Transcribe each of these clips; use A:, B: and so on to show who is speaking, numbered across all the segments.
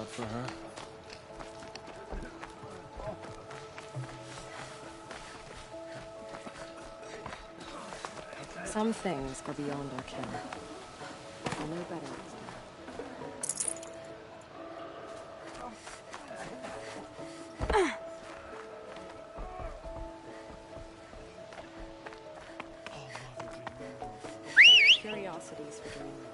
A: out for her.
B: Some things go beyond our ken. I know better. Curiosities for dreaming.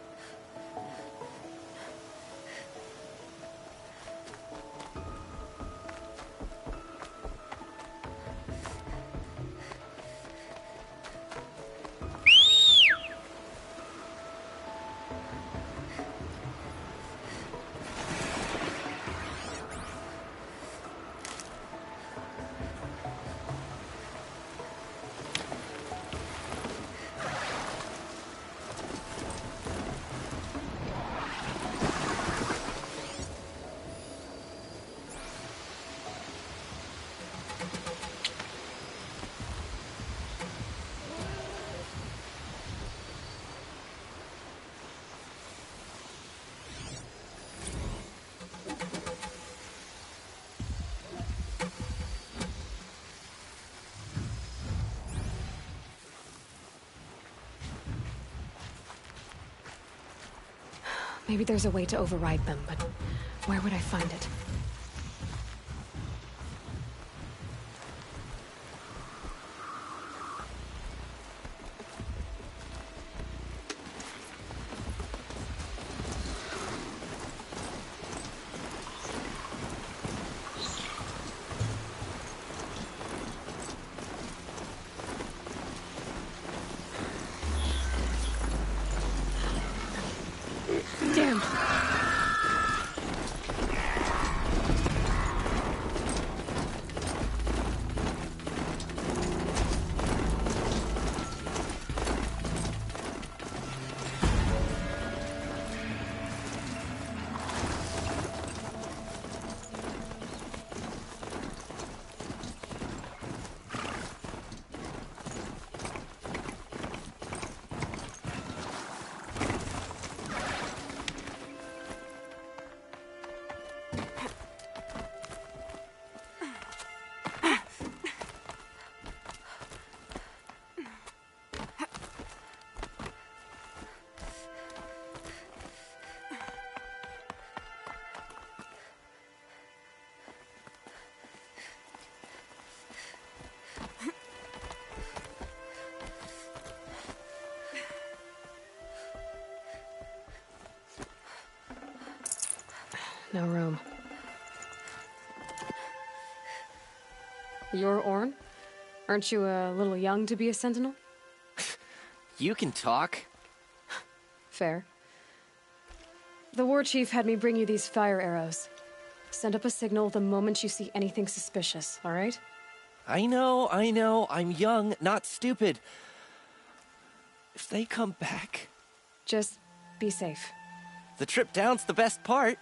B: Maybe there's a way to override them, but where would I find it? Damn! No room. You're Orn? Aren't you a little young to be a sentinel?
C: You can talk.
B: Fair. The war chief had me bring you these fire arrows. Send up a signal the moment you see anything suspicious, all right?
C: I know. I'm young, not stupid. If they come back...
B: Just be safe.
C: The trip down's the best part.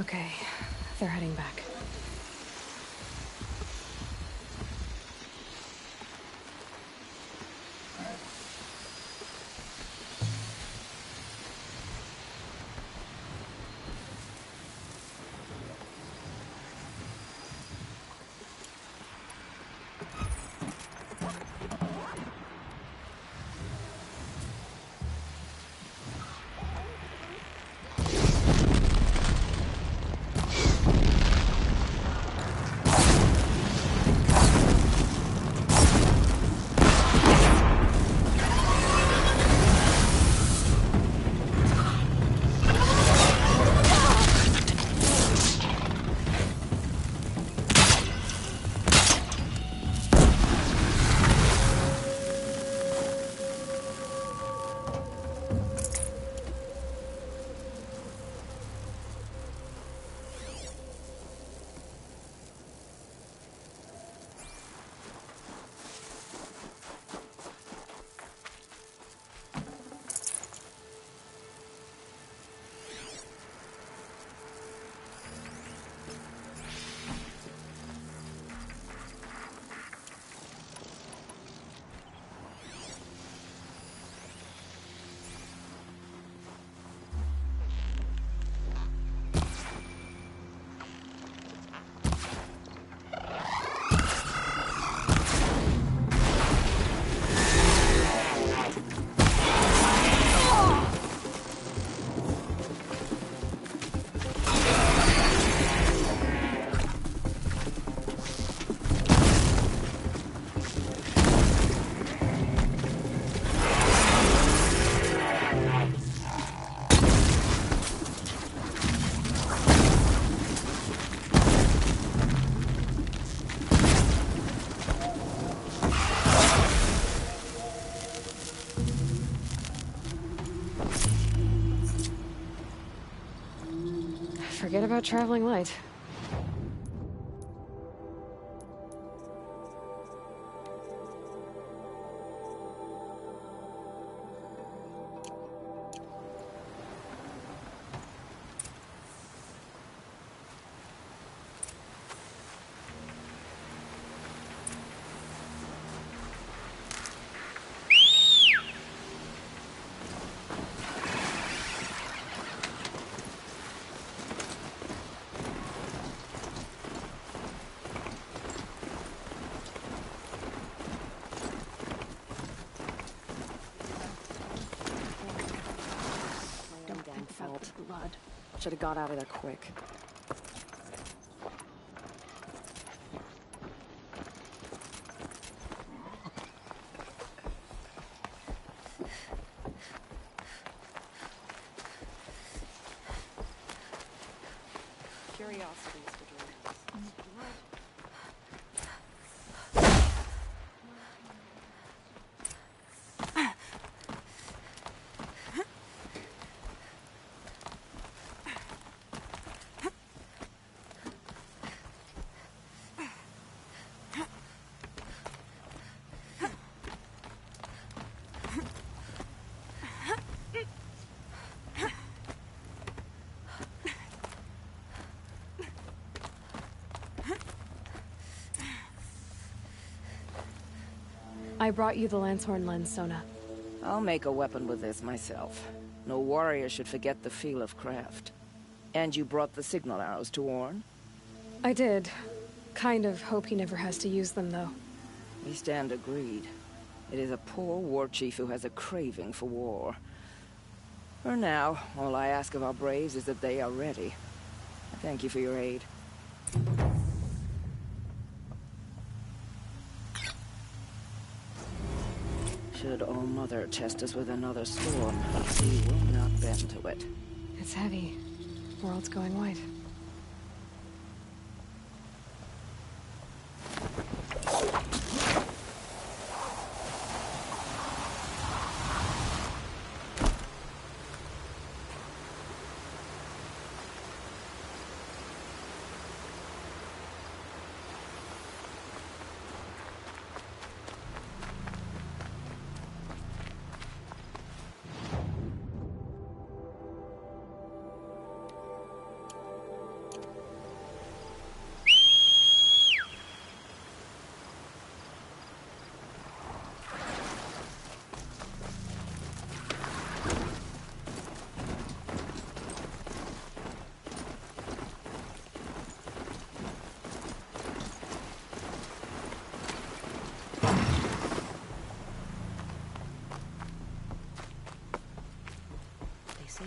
B: Okay, they're heading back. Forget about traveling light. Blood. Should have got out of there quick. Curiosity is the dream. I brought you the Lancehorn lens, Sona.
A: I'll make a weapon with this myself. No warrior should forget the feel of craft. And you brought the signal arrows to Orn?
B: I did. Kind of hope he never has to use them, though.
A: We stand agreed. It is a poor war chief who has a craving for war. For now, all I ask of our braves is that they are ready. Thank you for your aid. Should All-Mother test us with another storm, we will not bend to it.
B: It's heavy. World's going white.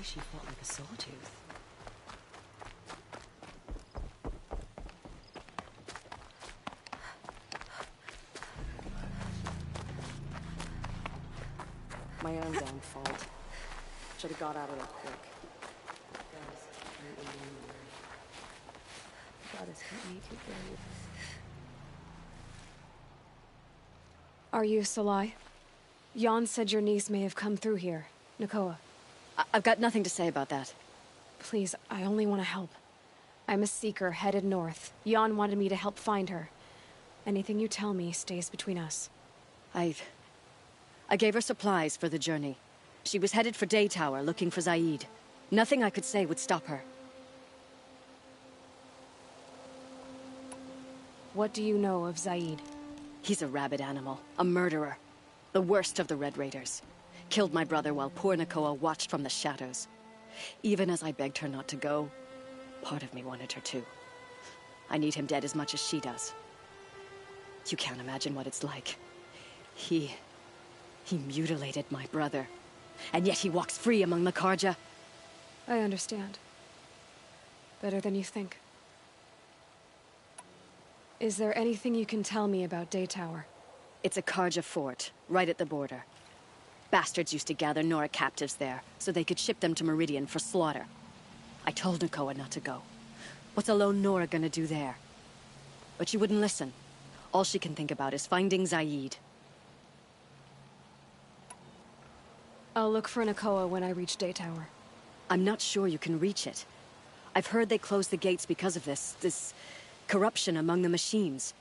D: she fought like a sawtooth. My own damn fault. Should have got out of there quick. Goddess can't make you brave.
B: Are you Salai? Jan said your niece may have come through here. Nakoa.
D: I've got nothing to say about that.
B: Please, I only want to help. I'm a seeker headed north. Jan wanted me to help find her. Anything you tell me stays between us.
D: I gave her supplies for the journey. She was headed for Day Tower, looking for Zaid. Nothing I could say would stop her.
B: What do you know of Zaid?
D: He's a rabid animal, a murderer. The worst of the Red Raiders. Killed my brother while poor Nakoa watched from the shadows. Even as I begged her not to go, part of me wanted her to. I need him dead as much as she does. You can't imagine what it's like. He mutilated my brother. And yet he walks free among the Karja.
B: I understand. Better than you think. Is there anything you can tell me about Day Tower?
D: It's a Karja fort, right at the border. Bastards used to gather Nora captives there, so they could ship them to Meridian for slaughter. I told Nakoa not to go. What's a lone Nora gonna do there? But she wouldn't listen. All she can think about is finding Zaid.
B: I'll look for Nakoa when I reach Day Tower.
D: I'm not sure you can reach it. I've heard they closed the gates because of this corruption among the machines.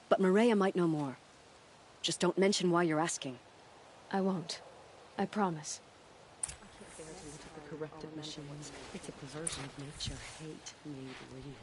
D: But Maria might know more. Just don't mention why you're asking.
B: I won't. I promise.
D: I can't bear to look at the corrupted machines. It's a perversion of nature. Hate made real.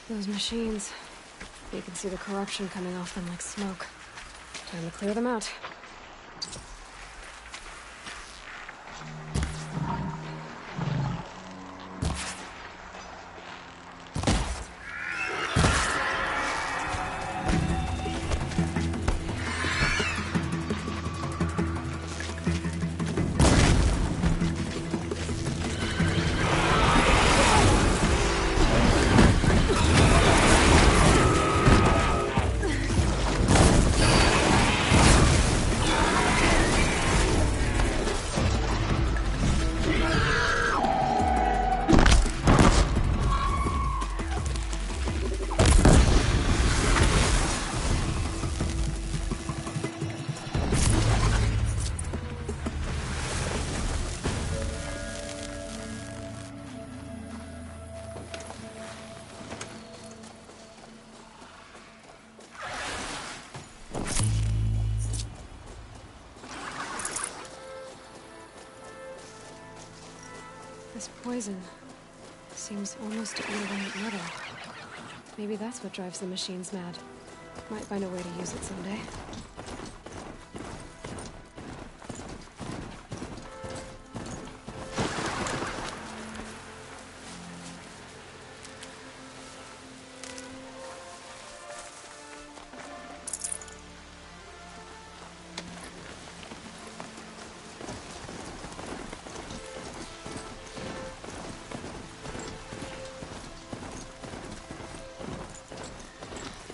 B: Those machines. You can see the corruption coming off them like smoke. Time to clear them out. poison. Seems almost to eat away at metal. Maybe that's what drives the machines mad. Might find a way to use it someday.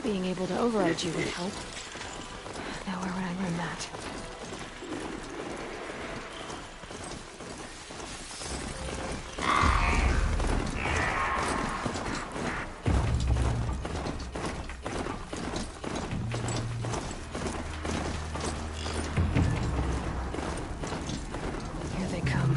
B: Being able to override you would help. Now where would I learn that? Here they come.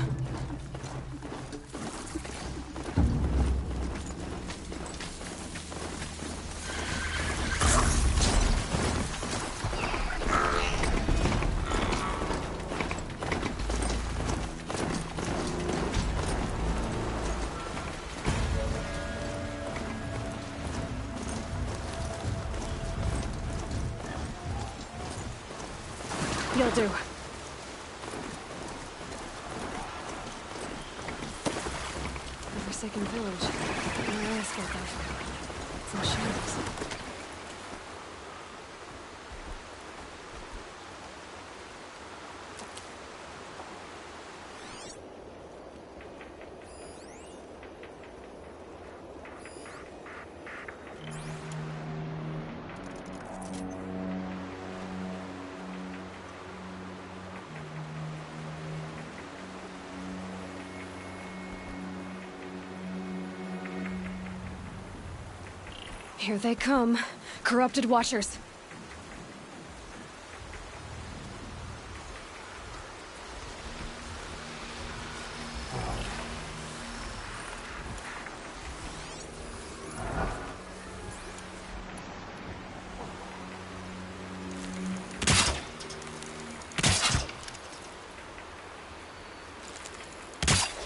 B: You'll do. A forsaken village. No way escape of. It's in shadows. Here they come. Corrupted Watchers.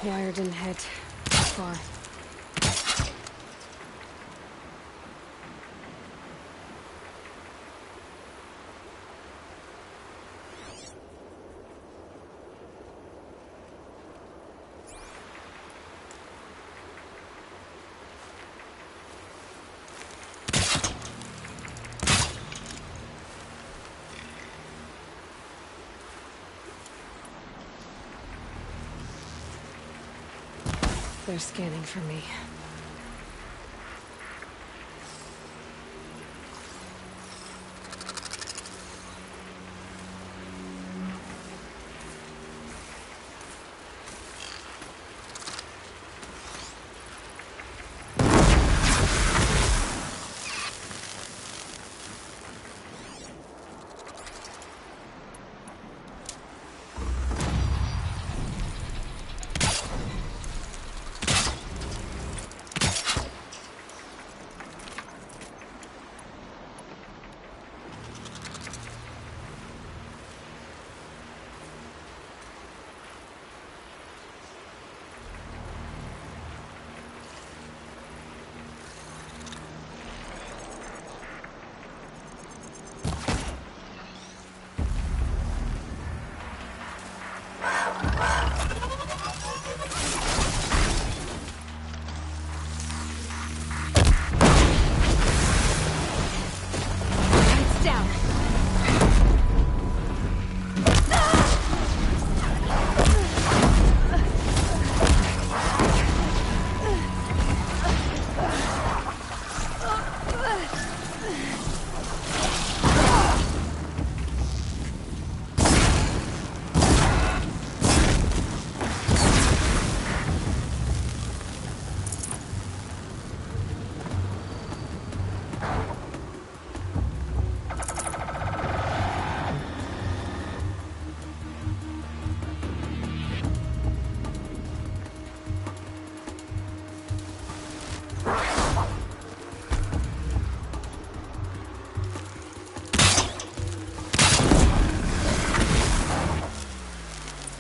B: Wire didn't hit far. They're scanning for me.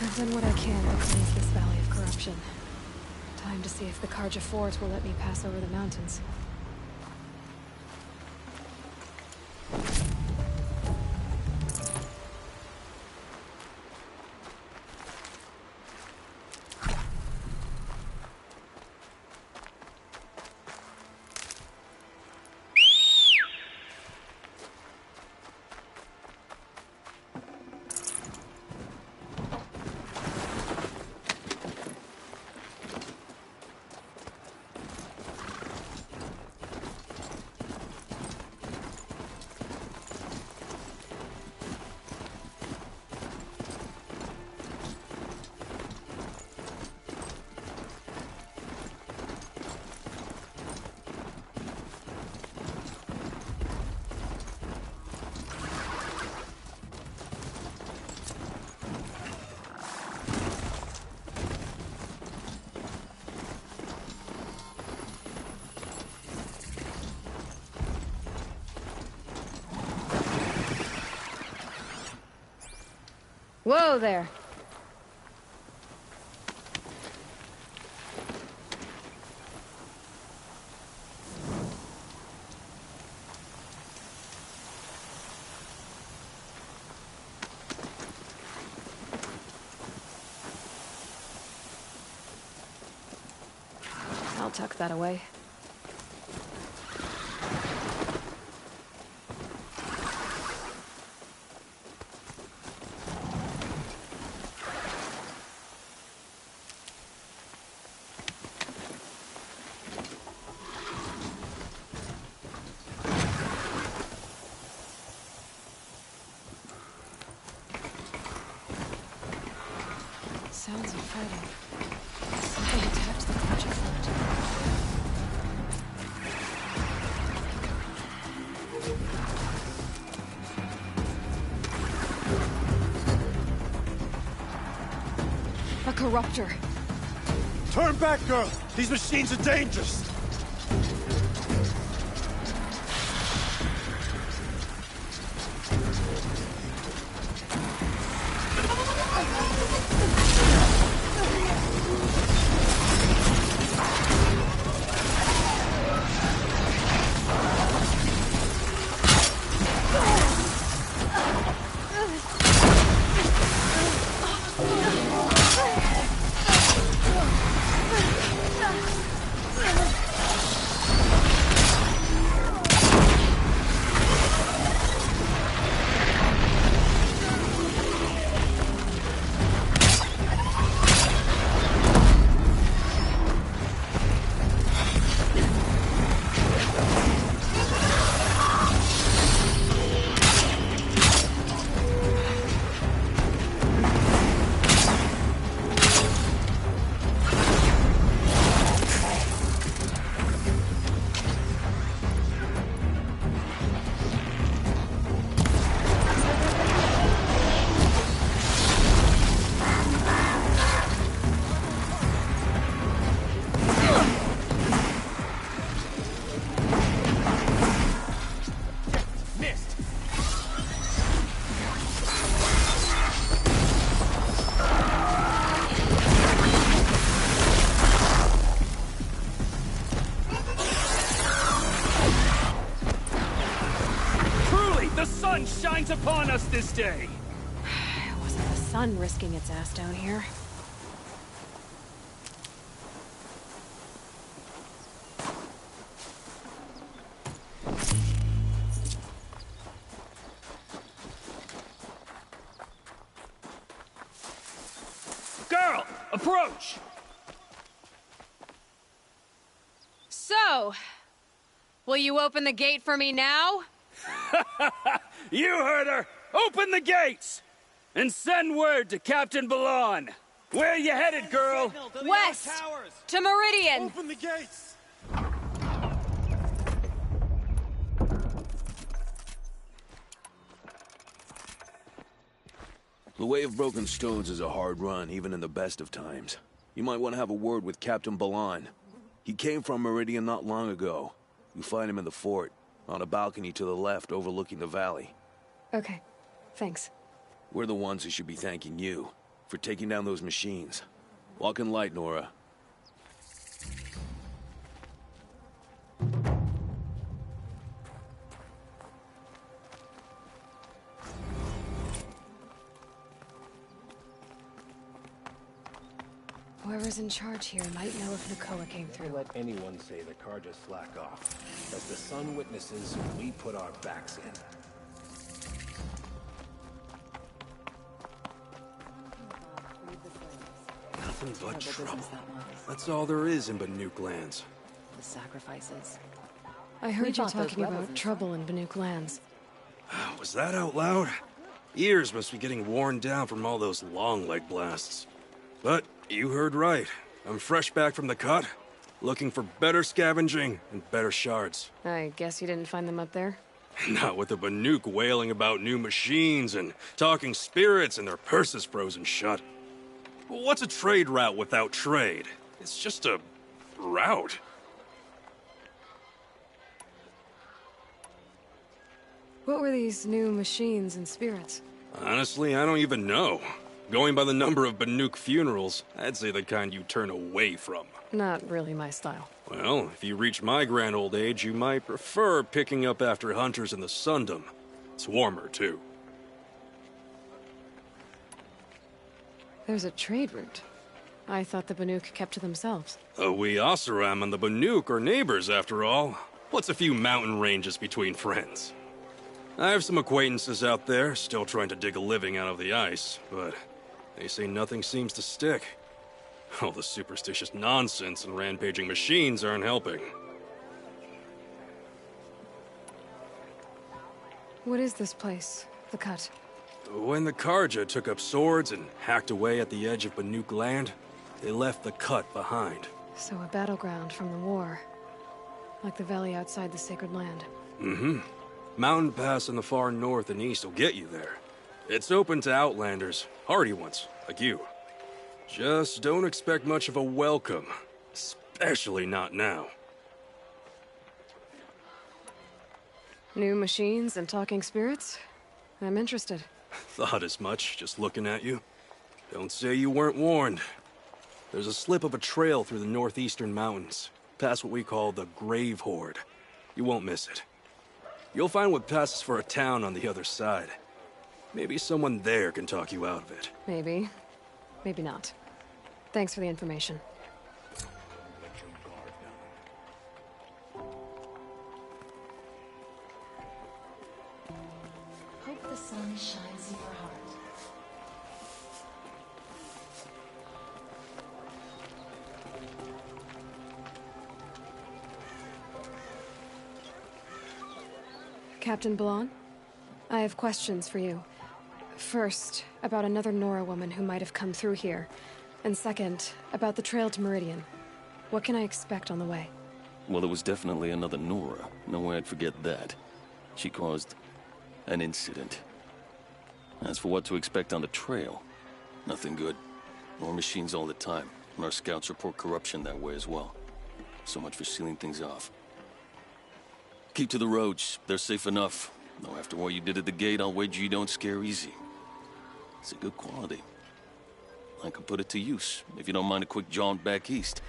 B: I've done what I can to cleanse this valley of corruption. Time to see if the Karja Fort will let me pass over the mountains. Whoa there! I'll tuck that away. Sounds of fighting. Something attacked the Karja Fort. A corruptor.
E: Turn back, girl! These machines are dangerous!
F: Shines upon us this day!
B: It wasn't the sun risking its ass down here.
F: Girl, approach!
B: So, will you open the gate for me now?
F: You heard her! Open the gates! And send word to Captain Balan! Where you headed, girl?
B: West! To Meridian!
E: Open the gates!
G: The Way of Broken Stones is a hard run, even in the best of times. You might want to have a word with Captain Balan. He came from Meridian not long ago. You find him in the fort, on a balcony to the left overlooking the valley.
B: Okay, thanks.
G: We're the ones who should be thanking you for taking down those machines. Walk in light, Nora.
B: Whoever's in charge here might know if Nakoa came through.
H: Let anyone say the car just slack off. As the sun witnesses, we put our backs in.
E: Nothing but trouble. That's all there is in Banuk lands.
D: The sacrifices.
B: I heard you talking about trouble in Banuk lands.
E: Was that out loud? Ears must be getting worn down from all those long leg blasts. But you heard right. I'm fresh back from the cut, looking for better scavenging and better shards.
B: I guess you didn't find them up there?
E: Not with the Banuk wailing about new machines and talking spirits and their purses frozen shut. What's a trade route without trade? It's just a route.
B: What were these new machines and spirits?
E: Honestly, I don't even know. Going by the number of Banuk funerals, I'd say the kind you turn away from.
B: Not really my style.
E: Well, if you reach my grand old age, you might prefer picking up after hunters in the Sundom. It's warmer, too.
B: There's a trade route. I thought the Banuk kept to themselves.
E: We Oseram and the Banuk are neighbors, after all. What's a few mountain ranges between friends? I have some acquaintances out there, still trying to dig a living out of the ice, but they say nothing seems to stick. All the superstitious nonsense and rampaging machines aren't helping.
B: What is this place? The Cut?
E: When the Karja took up swords and hacked away at the edge of Banuk land, they left the Cut behind.
B: So a battleground from the war. Like the valley outside the Sacred Land.
E: Mm-hmm. Mountain Pass in the far north and east will get you there. It's open to outlanders, hardy ones, like you. Just don't expect much of a welcome, especially not now.
B: New machines and talking spirits? I'm interested.
E: Thought as much, just looking at you. Don't say you weren't warned. There's a slip of a trail through the northeastern mountains, past what we call the Grave Horde. You won't miss it. You'll find what passes for a town on the other side. Maybe someone there can talk you out of it.
B: Maybe. Maybe not. Thanks for the information.
I: Hope the sun shines in your heart.
B: Captain Balon? I have questions for you. First, about another Nora woman who might have come through here. And second, about the trail to Meridian. What can I expect on the way?
J: Well, it was definitely another Nora. No way I'd forget that. She caused an incident. As for what to expect on the trail, nothing good. More machines all the time, and our scouts report corruption that way as well. So much for sealing things off. Keep to the roads. They're safe enough. Though after what you did at the gate, I'll wager you don't scare easy. It's a good quality. I could put it to use, if you don't mind a quick jaunt back east.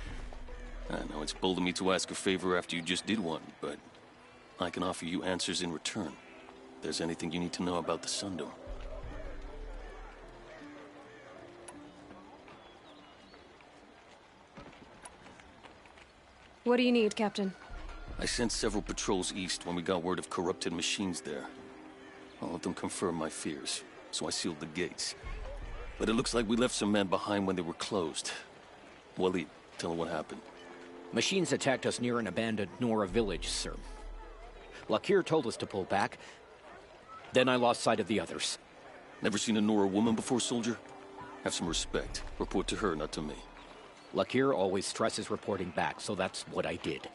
J: I know it's bold of me to ask a favor after you just did one, but I can offer you answers in return. If there's anything you need to know about the Sundom.
B: What do you need, Captain?
J: I sent several patrols east when we got word of corrupted machines there. All of them confirmed my fears, so I sealed the gates. But it looks like we left some men behind when they were closed. Waleed, tell her what happened.
K: Machines attacked us near an abandoned Nora village, sir. Lakir told us to pull back. Then I lost sight of the others.
J: Never seen a Nora woman before, soldier? Have some respect. Report to her, not to me.
K: Lakir always stresses reporting back, so that's what I did.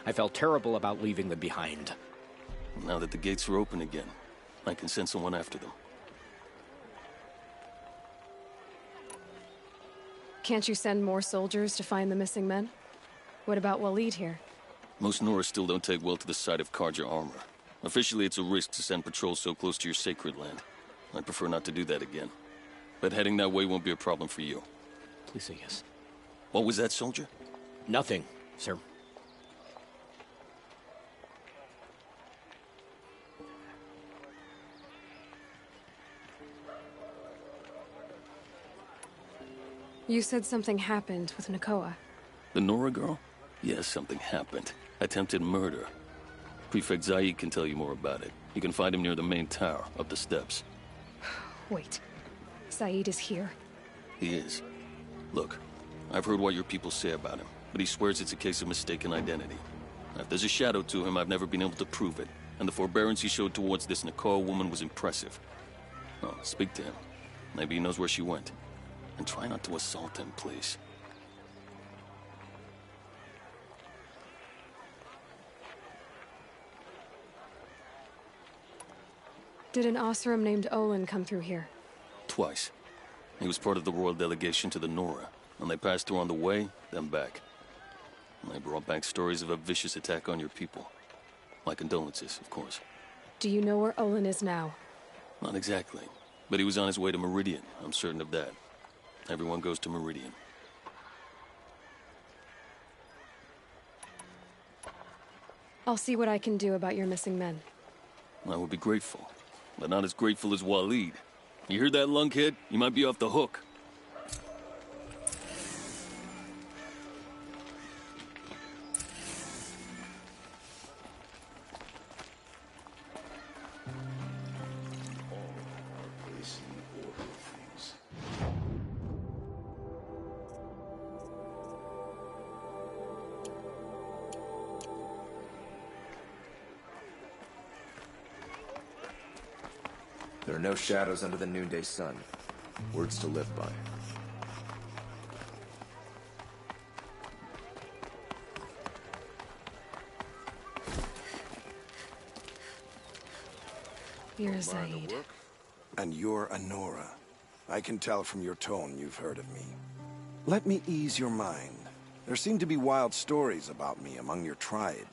K: I felt terrible about leaving them behind.
J: Now that the gates are open again, I can send someone after them.
B: Can't you send more soldiers to find the missing men? What about Waleed here?
J: Most Nora still don't take well to the sight of Karja armor. Officially, it's a risk to send patrols so close to your sacred land. I'd prefer not to do that again. But heading that way won't be a problem for you.
K: Please say yes.
J: What was that, soldier?
K: Nothing, sir.
B: You said something happened with Nakoa.
J: The Nora girl? Yes, something happened. Attempted murder. Prefect Zaid can tell you more about it. You can find him near the main tower, up the steps.
B: Wait. Saeed is here.
J: He is. Look, I've heard what your people say about him, but he swears it's a case of mistaken identity. If there's a shadow to him, I've never been able to prove it, and the forbearance he showed towards this Nakoa woman was impressive. Oh, speak to him. Maybe he knows where she went. And try not to assault him, please.
B: Did an Oseram named Olin come through here?
J: Twice. He was part of the royal delegation to the Nora, and they passed through on the way, then back. And they brought back stories of a vicious attack on your people. My condolences, of course.
B: Do you know where Olin is now?
J: Not exactly, but he was on his way to Meridian, I'm certain of that. Everyone goes to Meridian.
B: I'll see what I can do about your missing men.
J: I would be grateful, but not as grateful as Waleed. You hear that, lunkhead? You might be off the hook.
L: There are no shadows under the noonday sun. Words to live by.
B: You're Zaid.
M: And you're a Nora. I can tell from your tone you've heard of me. Let me ease your mind. There seem to be wild stories about me among your tribe.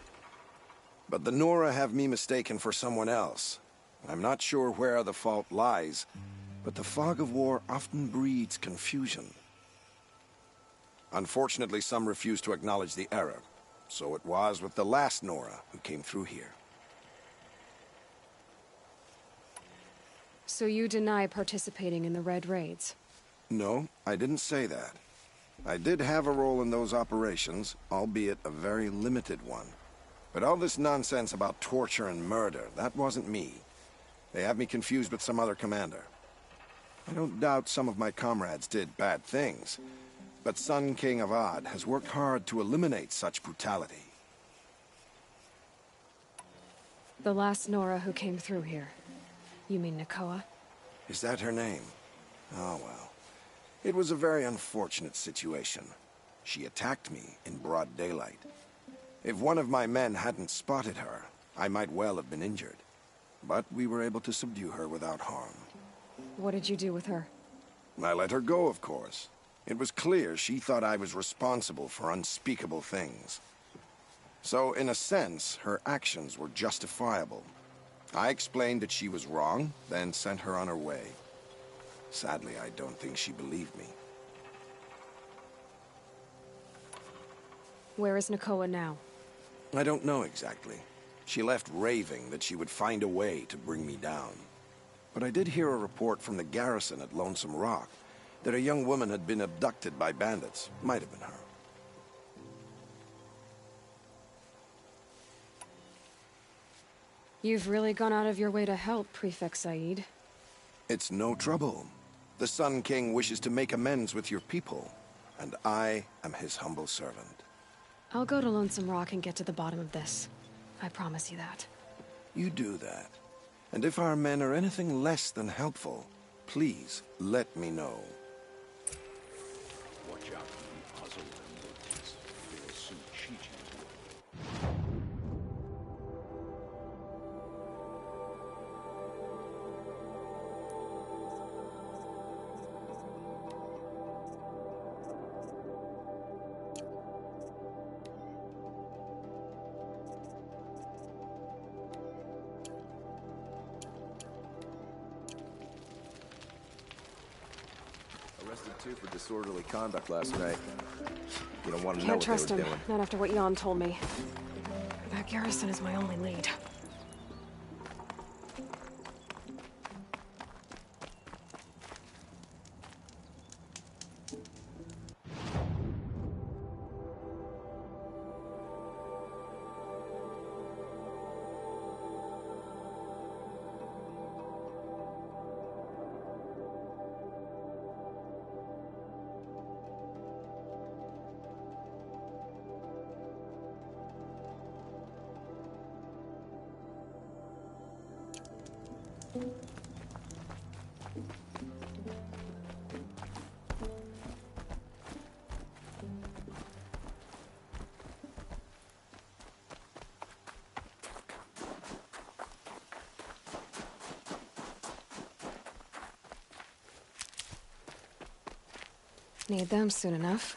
M: But the Nora have me mistaken for someone else. I'm not sure where the fault lies, but the fog of war often breeds confusion. Unfortunately, some refuse to acknowledge the error. So it was with the last Nora who came through here.
B: So you deny participating in the Red Raids?
M: No, I didn't say that. I did have a role in those operations, albeit a very limited one. But all this nonsense about torture and murder, that wasn't me. They have me confused with some other commander. I don't doubt some of my comrades did bad things, but Sun King Avad has worked hard to eliminate such brutality.
B: The last Nora who came through here. You mean Nakoa?
M: Is that her name? Oh well. It was a very unfortunate situation. She attacked me in broad daylight. If one of my men hadn't spotted her, I might well have been injured. But we were able to subdue her without harm.
B: What did you do with her?
M: I let her go, of course. It was clear she thought I was responsible for unspeakable things. So, in a sense, her actions were justifiable. I explained that she was wrong, then sent her on her way. Sadly, I don't think she believed me.
B: Where is Nakoa now?
M: I don't know exactly. She left raving that she would find a way to bring me down. But I did hear a report from the garrison at Lonesome Rock that a young woman had been abducted by bandits. Might have been her.
B: You've really gone out of your way to help, Prefect Said.
M: It's no trouble. The Sun King wishes to make amends with your people, and I am his humble servant.
B: I'll go to Lonesome Rock and get to the bottom of this. I promise you that.
M: You do that. And if our men are anything less than helpful, please let me know.
H: Watch out for the puzzle and movements. They will soon cheat you.
L: Arrested two for disorderly conduct last night. You don't want to know
B: Can't
L: what
B: trust
L: they were
B: him,
L: doing.
B: not after what Jan told me. That garrison is my only lead. Need them soon enough.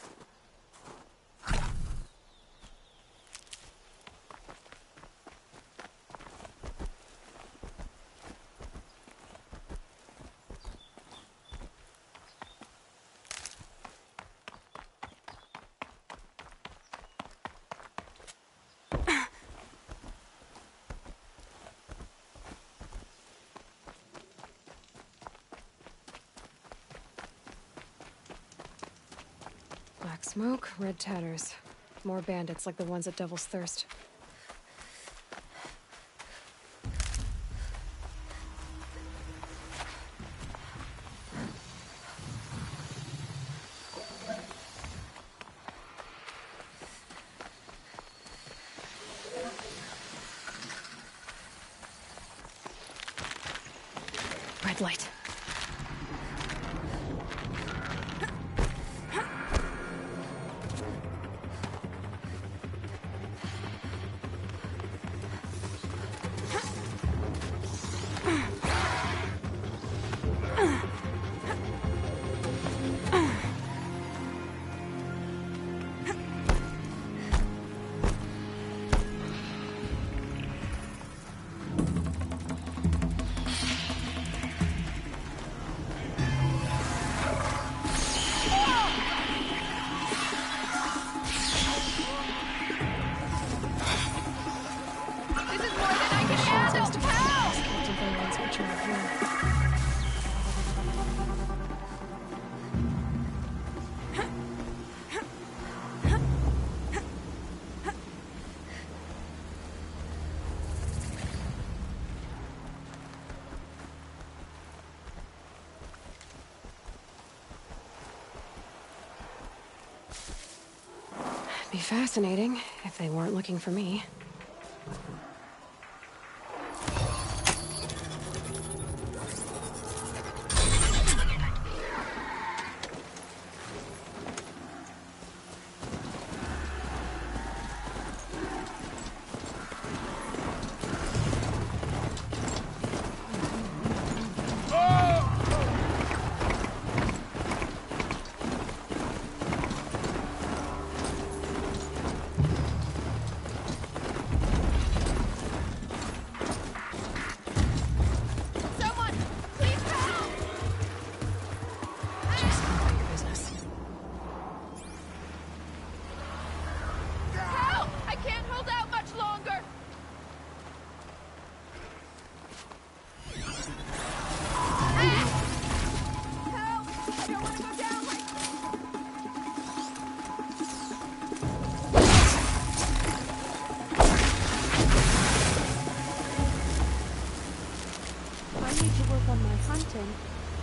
B: Black smoke, red tatters. More bandits like the ones at Devil's Thirst. Red light. Be fascinating if they weren't looking for me.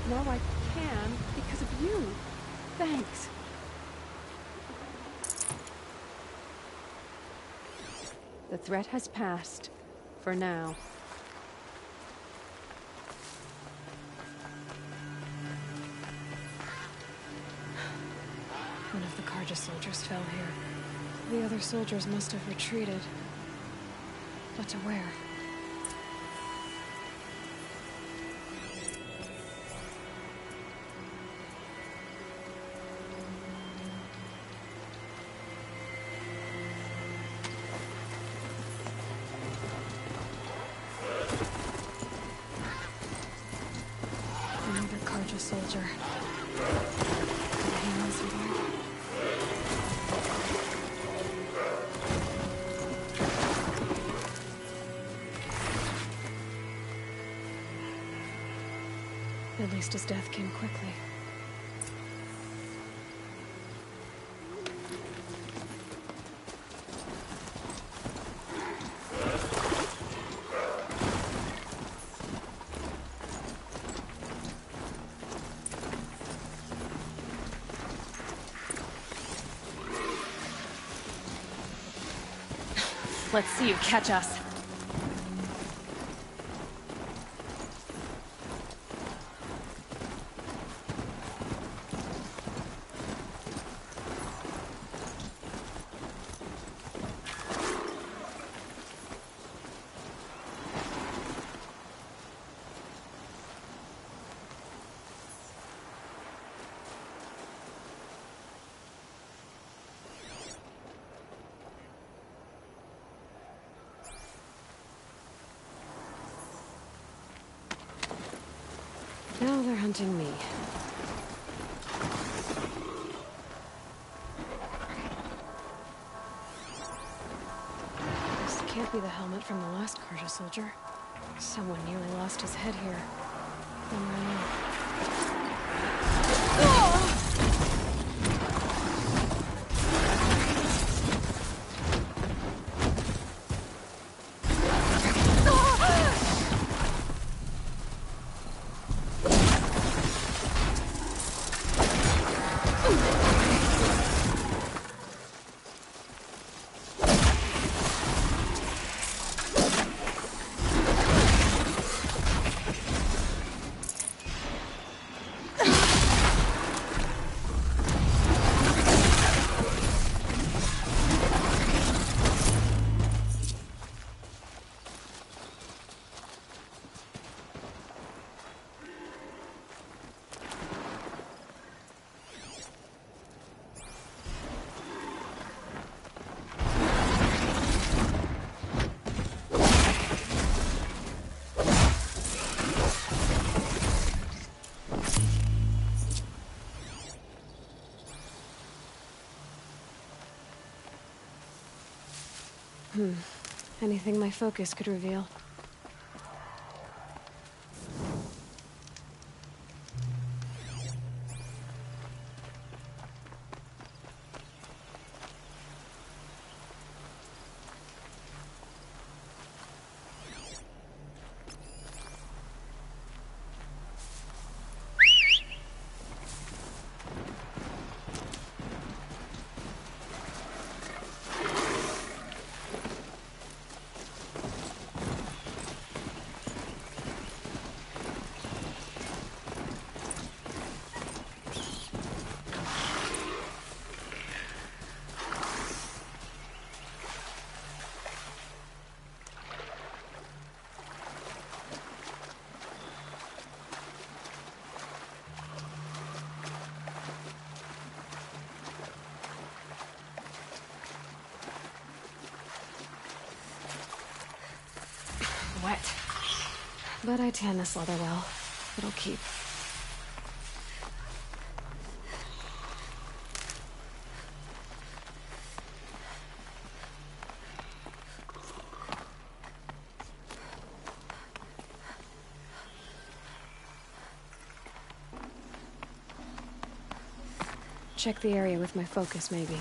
N: Now I can because of you. Thanks. The threat has passed. For now.
B: One of the Karja soldiers fell here. The other soldiers must have retreated. But to where? Soldier. At least his death came quickly. Let's see you catch us. Now they're hunting me. This can't be the helmet from the last Karja soldier. Someone nearly lost his head here. Then ran off. Anything my focus could reveal. Wet. But I tan this leather well. It'll keep. Check the area with my focus, maybe.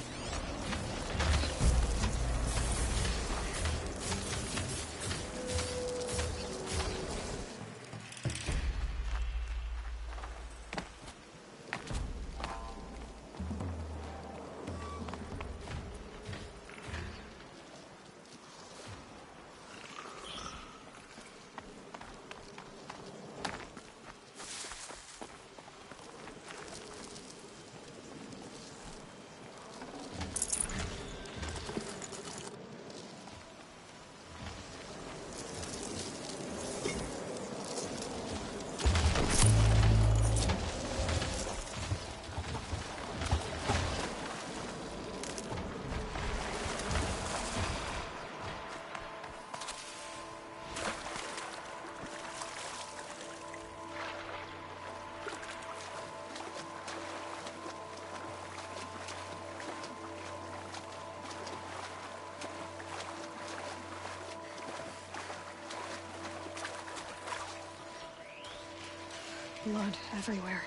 B: Blood everywhere.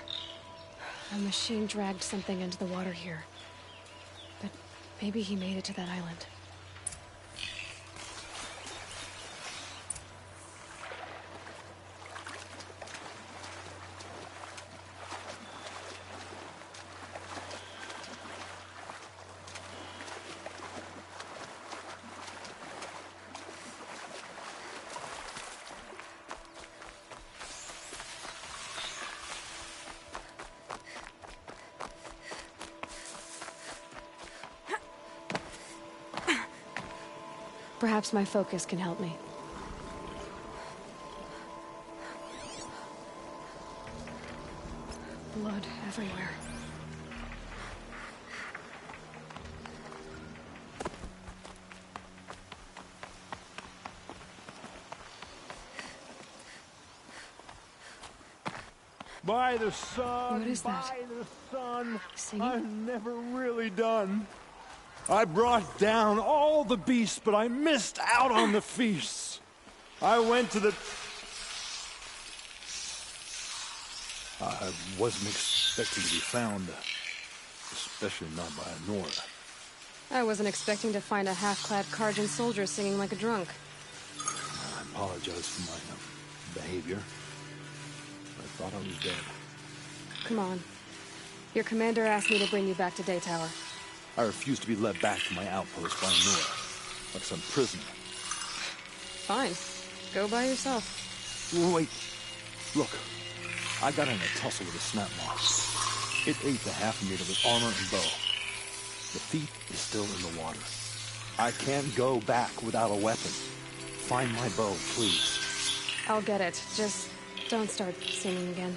B: A machine dragged something into the water here. But maybe he made it to that island. Perhaps my focus can help me. Blood everywhere.
O: By the sun,
B: What is that?
O: by the sun,
B: Singing?
O: I'm never really done. I brought down all the beasts, but I missed out on the feasts. I went to the... I wasn't expecting to be found, especially not by a Nora.
B: I wasn't expecting to find a half-clad Karjan soldier singing like a drunk.
O: I apologize for my behavior. I thought I was dead.
B: Come on. Your commander asked me to bring you back to Daytower.
O: I refuse to be led back to my outpost by Nora, like some prisoner.
B: Fine. Go by yourself.
O: Wait. Look. I got in a tussle with a snapmaw. It ate the half-meat of his armor and bow. The thief is still in the water. I can't go back without a weapon. Find my bow, please.
B: I'll get it. Just don't start singing again.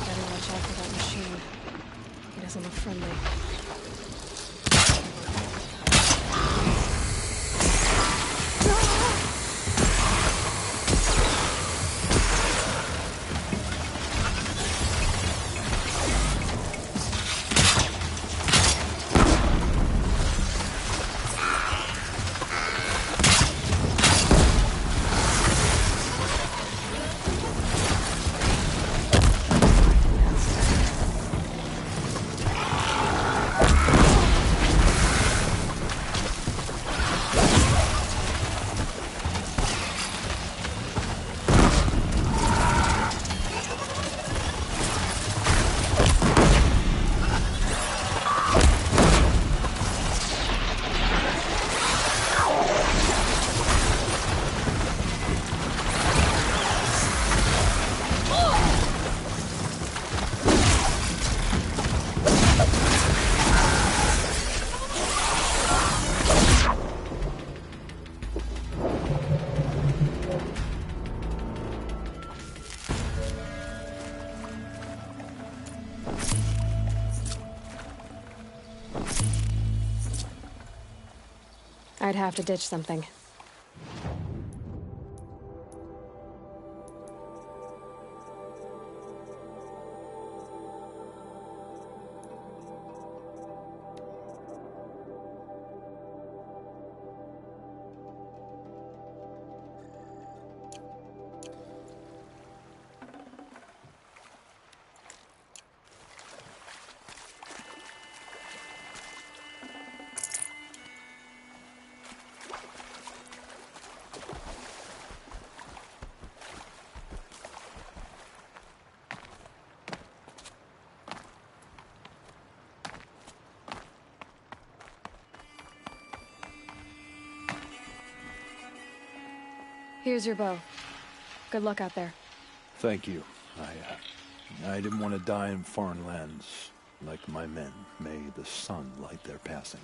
B: Better watch out for that machine. He doesn't look friendly. I'd have to ditch something. Here's your bow. Good luck out there.
O: Thank you. I didn't want to die in foreign lands like my men. May the sun light their passing.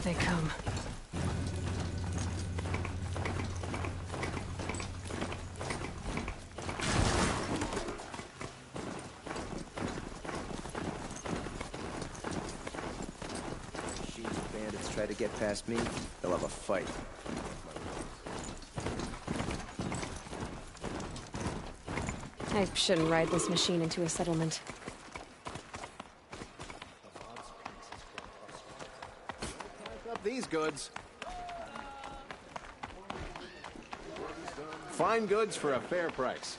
B: they come.
L: Machines and bandits try to get past me, they'll have a fight.
B: I shouldn't ride this machine into a settlement.
H: Up these goods. Fine goods for a fair price.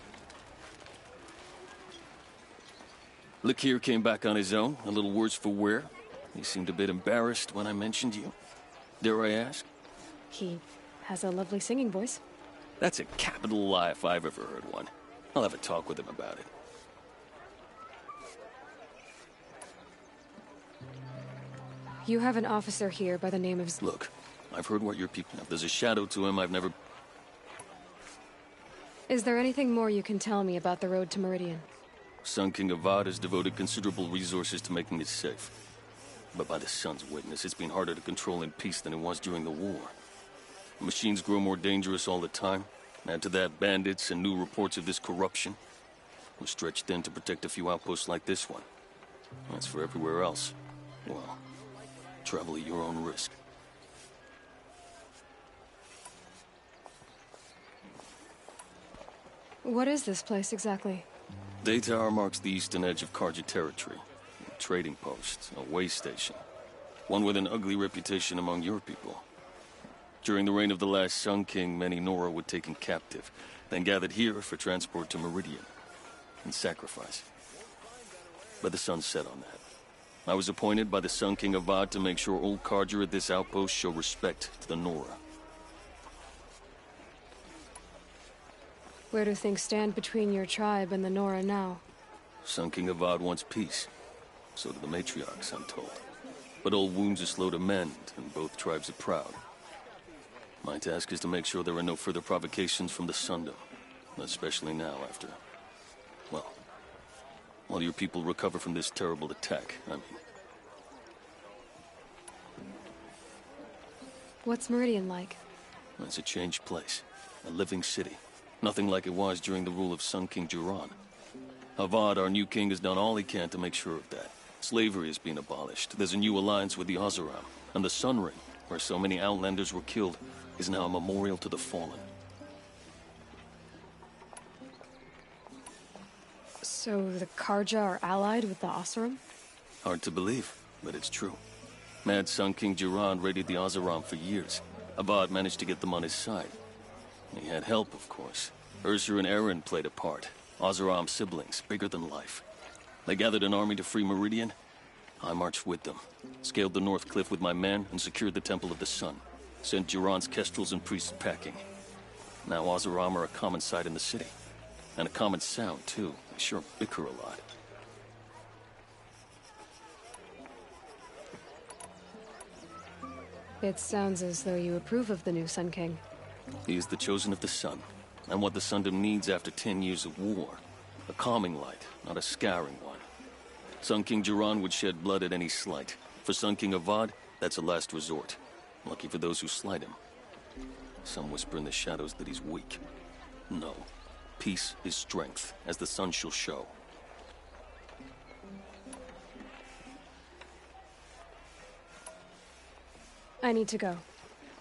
J: Lakir came back on his own, a little worse for wear. He seemed a bit embarrassed when I mentioned you. Dare I ask?
B: He has a lovely singing voice.
J: That's a capital lie if I've ever heard one. I'll have a talk with him about it.
B: You have an officer here by the name of...
J: Look, I've heard what your people... If there's a shadow to him, I've never...
B: Is there anything more you can tell me about the road to Meridian?
J: Sun King Avad has devoted considerable resources to making it safe. But by the Sun's witness, it's been harder to control in peace than it was during the war. Machines grow more dangerous all the time. Add to that bandits and new reports of this corruption. We're stretched thin to protect a few outposts like this one. As for everywhere else, well, travel at your own risk.
B: What is this place exactly?
J: Daytower marks the eastern edge of Karja territory. A trading post, a way station. One with an ugly reputation among your people. During the reign of the last Sun King, many Nora were taken captive, then gathered here for transport to Meridian, and sacrifice. But the sun set on that. I was appointed by the Sun King Avad to make sure old Karja at this outpost show respect to the Nora.
B: Where do things stand between your tribe and the Nora now?
J: Sun King Avad wants peace. So do the matriarchs, I'm told. But old wounds are slow to mend, and both tribes are proud. My task is to make sure there are no further provocations from the Sundom. Especially now after... well, while your people recover from this terrible attack, I mean.
B: What's Meridian like?
J: It's a changed place. A living city. Nothing like it was during the rule of Sun King Duran. Avad, our new king, has done all he can to make sure of that. Slavery has been abolished. There's a new alliance with the Oseram. And the Sun Ring, where so many Outlanders were killed, is now a memorial to the fallen.
B: So the Karja are allied with the Oseram?
J: Hard to believe, but it's true. Mad Sun King Duran raided the Oseram for years. Avad managed to get them on his side. He had help, of course. Ursur and Eren played a part. Oseram siblings, bigger than life. They gathered an army to free Meridian. I marched with them, scaled the North Cliff with my men, and secured the Temple of the Sun. Sent Duran's kestrels and priests packing. Now Oseram are a common sight in the city. And a common sound, too. They sure bicker a lot.
B: It sounds as though you approve of the new Sun King.
J: He is the chosen of the Sun, and what the Sundom needs after 10 years of war. A calming light, not a scouring one. Sun King Duran would shed blood at any slight. For Sun King Avad, that's a last resort. Lucky for those who slight him. Some whisper in the shadows that he's weak. No. Peace is strength, as the sun shall show.
B: I need to go.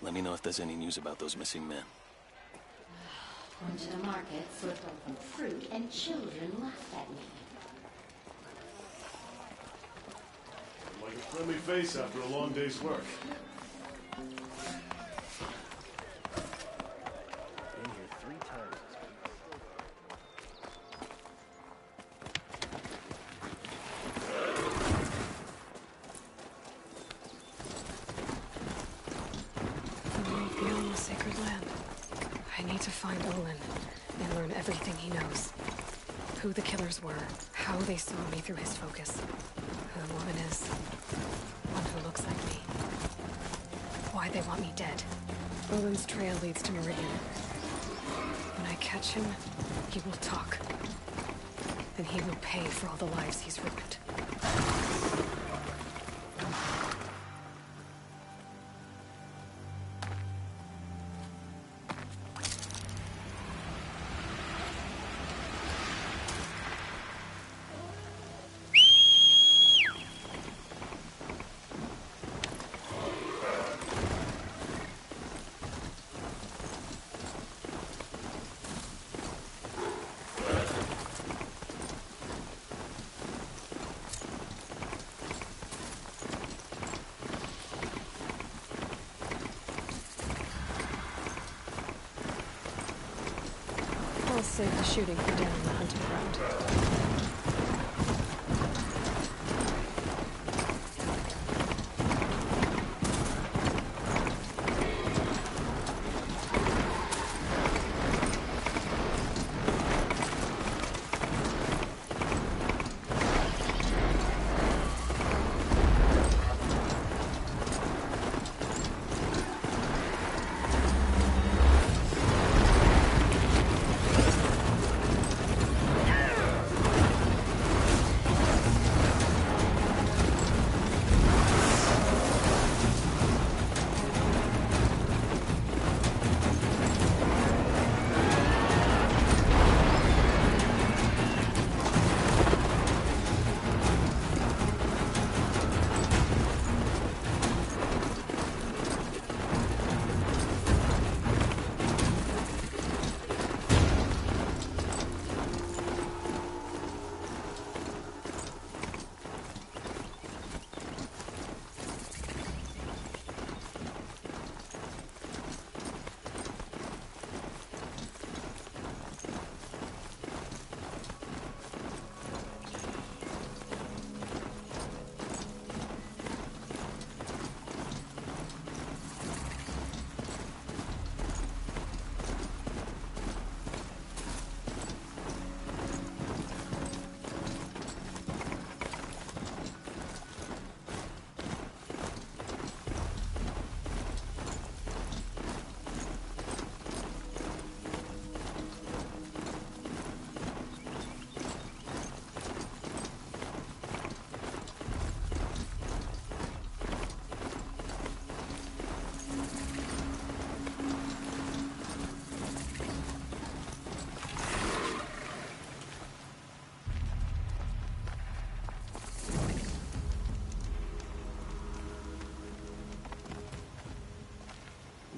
J: Let me know if there's any news about those missing men.
I: Went to the market, flipped open fruit, and children laughed at me.
P: Like a friendly face after a long day's work.
B: Beyond the sacred land. I need to find Olin and learn everything he knows. Who the killers were, how they saw me through his focus. Who the woman is. One who looks like me. Why they want me dead. Olin's trail leads to Meridian. When I catch him, he will talk. Then he will pay for all the lives he's ruined. save the shooting for down the hunting ground.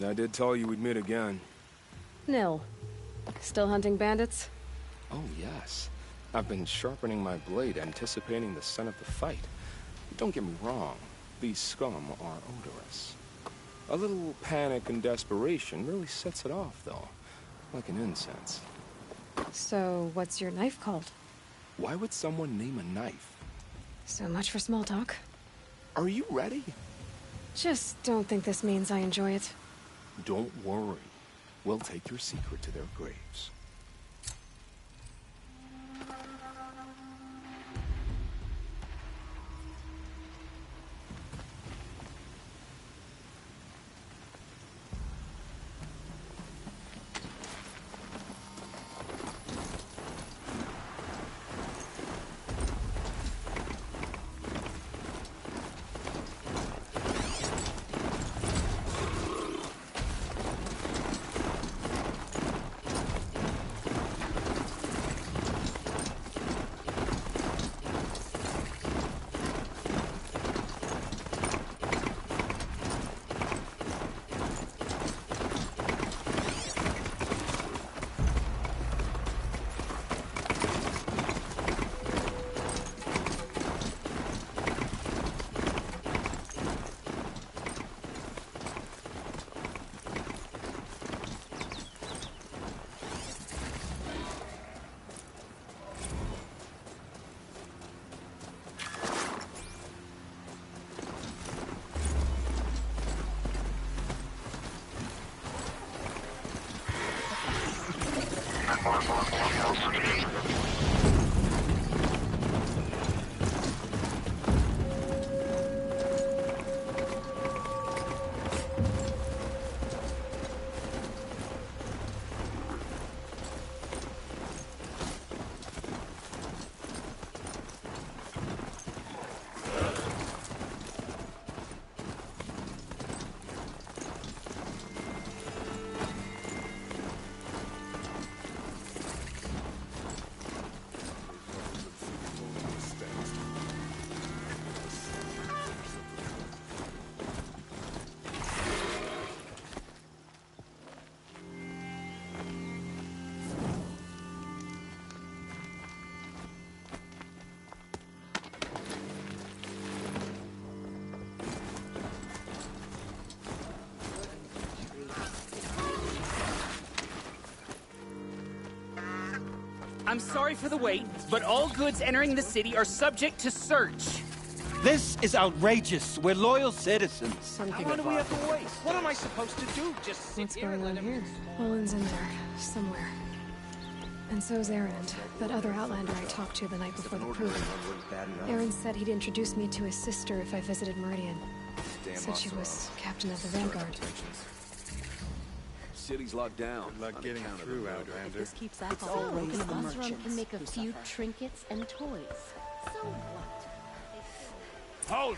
L: I did tell you we'd meet again.
B: Nil. Still hunting bandits?
L: Oh, yes. I've been sharpening my blade, anticipating the scent of the fight. Don't get me wrong, these scum are odorous. A little panic and desperation really sets it off, though. Like an incense.
B: So, what's your knife called?
L: Why would someone name a knife?
B: So much for small talk.
L: Are you ready?
B: Just don't think this means I enjoy it.
L: Don't worry. We'll take your secret to their graves.
F: I'm sorry for the wait, but all goods entering the city are subject to search.
C: This is outrageous. We're loyal citizens.
K: How long do we have to waste? What am I supposed to do? Just sit
B: What's
K: here and
B: going
K: let
B: on
K: him...
B: here? Olin's in there, somewhere. And so's Erend, that other Outlander I talked to the night before the proving. Erend said he'd introduce me to his sister if I visited Meridian. Said she was captain of the Vanguard.
G: City's locked down.
P: Good luck getting through, Outlander.
I: This keeps alcohol broken. Osram can make a few trinkets and toys. So what?
Q: Halt!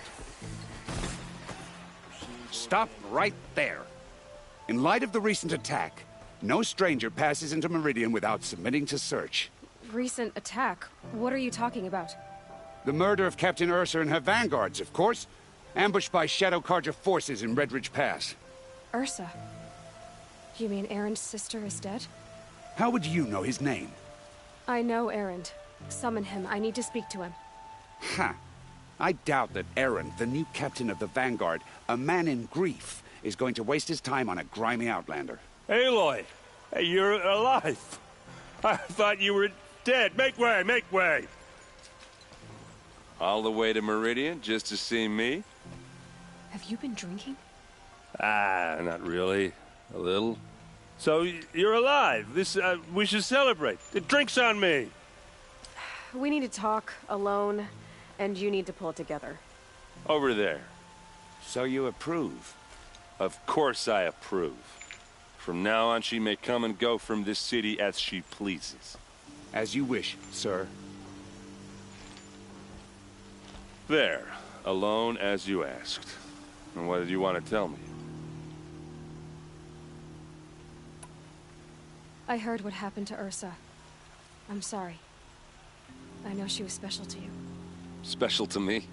Q: Stop right there. In light of the recent attack, no stranger passes into Meridian without submitting to search.
B: Recent attack? What are you talking about?
Q: The murder of Captain Ursa and her vanguards, of course. Ambushed by Shadow Carja forces in Redridge Pass.
B: Ursa? You mean Erend's sister is dead?
Q: How would you know his name?
B: I know Erend. Summon him. I need to speak to him.
Q: Ha! I doubt that Erend, the new captain of the Vanguard, a man in grief, is going to waste his time on a grimy Outlander.
P: Aloy! Hey, you're alive! I thought you were dead. Make way, make way!
R: All the way to Meridian just to see me?
B: Have you been drinking?
P: Ah, not really. A little. So, you're alive. We should celebrate. The drink's on me.
N: We need to talk, alone, and you need to pull it together.
R: Over there.
Q: So you approve?
R: Of course I approve. From now on, she may come and go from this city as she pleases.
Q: As you wish, sir.
R: There. Alone as you asked. And what did you want to tell me?
B: I heard what happened to Ursa. I'm sorry. I know she was special to you.
R: Special to me?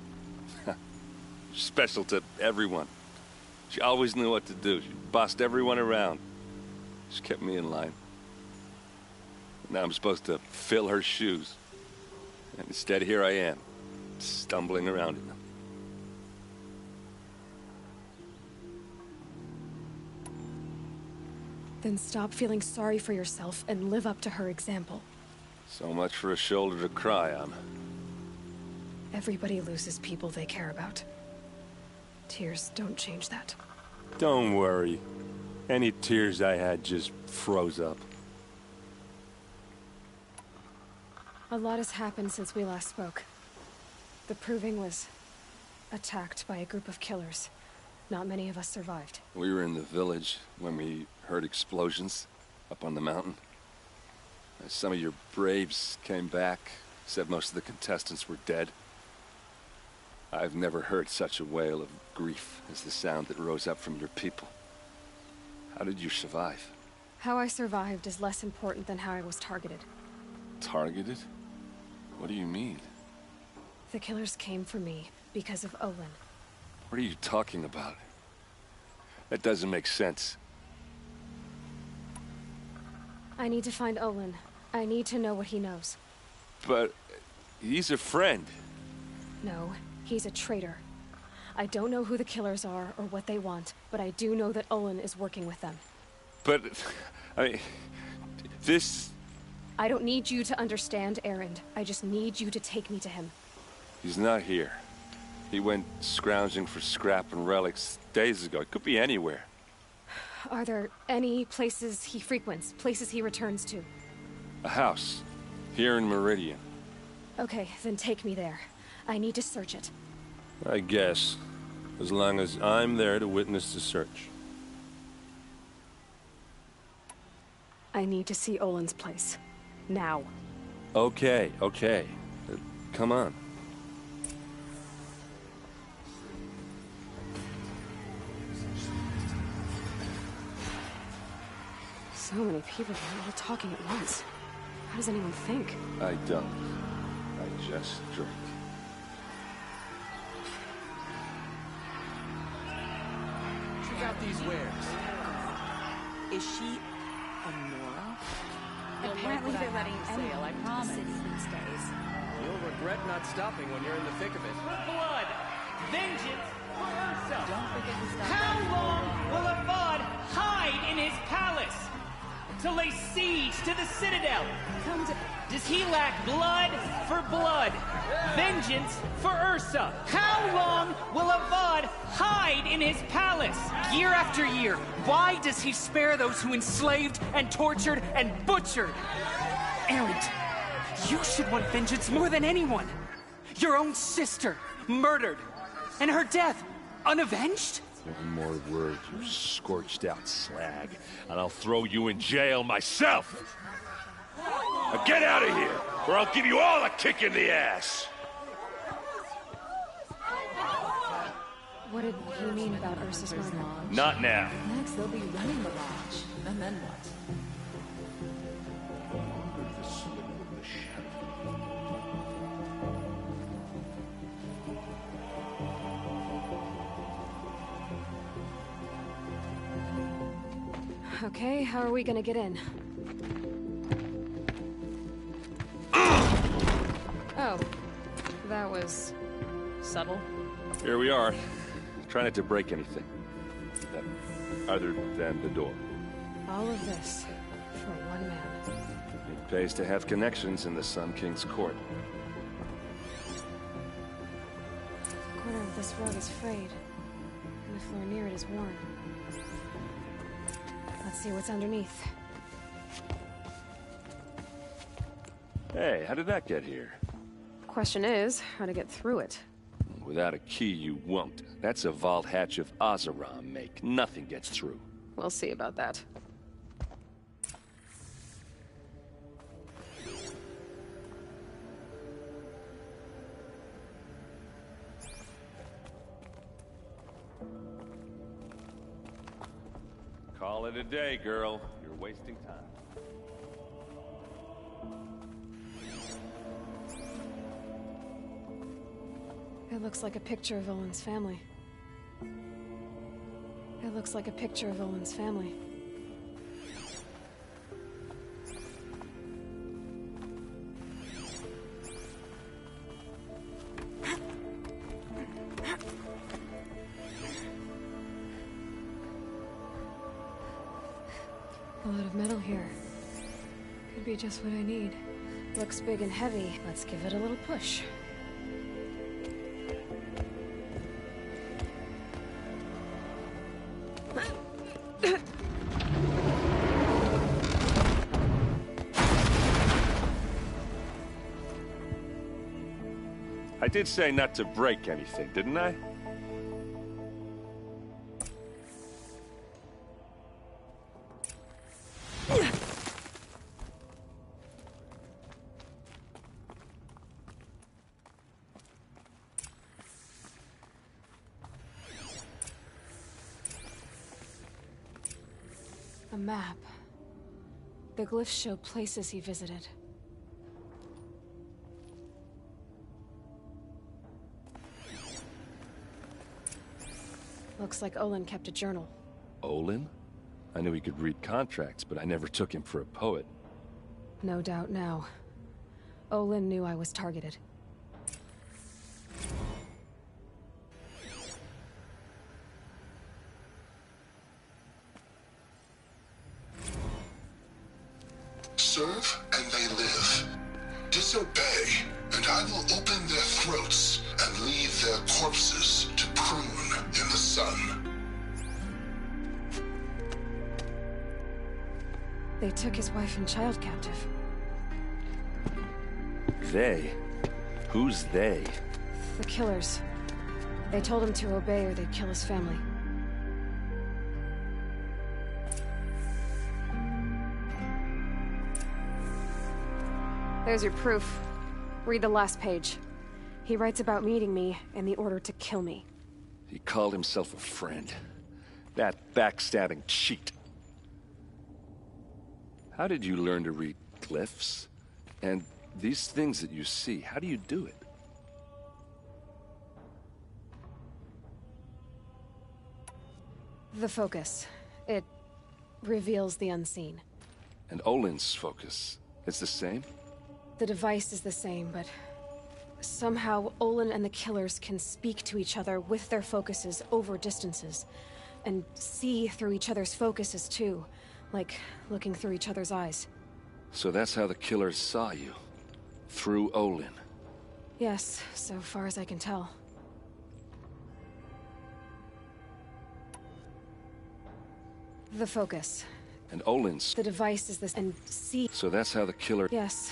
R: Special to everyone. She always knew what to do. She bossed everyone around. She kept me in line. Now I'm supposed to fill her shoes. And instead, here I am, stumbling around in them.
B: Then stop feeling sorry for yourself and live up to her example.
R: So much for a shoulder to cry on.
B: Everybody loses people they care about. Tears don't change that.
P: Don't worry. Any tears I had just froze up.
B: A lot has happened since we last spoke. The Proving was attacked by a group of killers. Not many of us survived.
R: We were in the village when we heard explosions up on the mountain. Some of your braves came back, said most of the contestants were dead. I've never heard such a wail of grief as the sound that rose up from your people. How did you survive?
B: How I survived is less important than how I was targeted.
R: Targeted? What do you mean?
B: The killers came for me because of Olin.
R: What are you talking about? That doesn't make sense.
B: I need to find Olin. I need to know what he knows.
R: But he's a friend.
B: No, he's a traitor. I don't know who the killers are or what they want, but I do know that Olin is working with them.
R: But, I mean, this...
B: I don't need you to understand, Erend. I just need you to take me to him.
R: He's not here. He went scrounging for scrap and relics days ago. It could be anywhere.
B: Are there any places he frequents, places he returns to?
R: A house. Here in Meridian.
B: Okay, then take me there. I need to search it.
P: I guess. As long as I'm there to witness the search.
B: I need to see Olin's place. Now.
P: Okay, okay. Come on.
B: So many people here, all talking at once. How does anyone think?
R: I don't. I just drink.
K: Check out these wares.
S: Is she a Nora?
I: Apparently they're letting
S: sale, I promise.
I: these days.
K: You'll regret not stopping when you're in the thick of it.
F: Blood! Vengeance for Ursa!
S: Don't forget to stop.
F: How long will Avad hide in his palace? To lay siege to the Citadel?
B: Come to...
T: does he lack blood for blood? Vengeance for Ursa? How long will Avad hide in his palace? Year after year, why does he spare those who enslaved and tortured and butchered? Erend, you should want vengeance more than anyone. Your own sister, murdered, and her death, unavenged?
P: One more word, you scorched out slag, and I'll throw you in jail myself! Now get out of here, or I'll give you all a kick in the ass!
B: What did he mean about Ursa's murder?
P: Not now.
S: Next, they'll be running the lodge. And then what?
B: Okay, how are we gonna get in? Oh, that was subtle.
P: Here we are. Try not to break anything. Other than the door.
B: All of this for one man.
P: It pays to have connections in the Sun King's court.
B: The corner of this rug is frayed, and the floor near it is worn. Let's see what's underneath.
P: Hey, how did that get here?
N: Question is, how to get through it.
P: Without a key, you won't. That's a vault hatch of Azeram make. Nothing gets through.
N: We'll see about that.
P: Call it a day, girl. You're wasting time.
B: It looks like a picture of Olin's family. It looks like a picture of Olin's family. A lot of metal here. Could be just what I need. Looks big and heavy. Let's give it a little push.
P: I did say not to break anything, didn't I?
B: A map. The glyphs show places he visited. Looks like Olin kept a journal.
P: Olin? I knew he could read contracts, but I never took him for a poet.
B: No doubt now. Olin knew I was targeted.
U: Serve and they live. Disobey, and I will open their throats and leave their corpses to prune in the sun.
B: They took his wife and child captive.
P: They? Who's they?
B: The killers. They told him to obey or they'd kill his family.
N: There's your proof. Read the last page. He writes about meeting me and the order to kill me.
P: He called himself a friend. That backstabbing cheat. How did you learn to read glyphs? And these things that you see, how do you do it?
B: The focus. It reveals the unseen.
P: And Olin's focus, it's the same?
B: The device is the same, but somehow Olin and the killers can speak to each other with their focuses over distances, and see through each other's focuses too, like looking through each other's eyes.
R: So that's how the killers saw you. Through Olin.
B: Yes, so far as I can tell. The focus.
R: And Olin's...
B: The device is this, and see...
R: So that's how the killer...
B: Yes.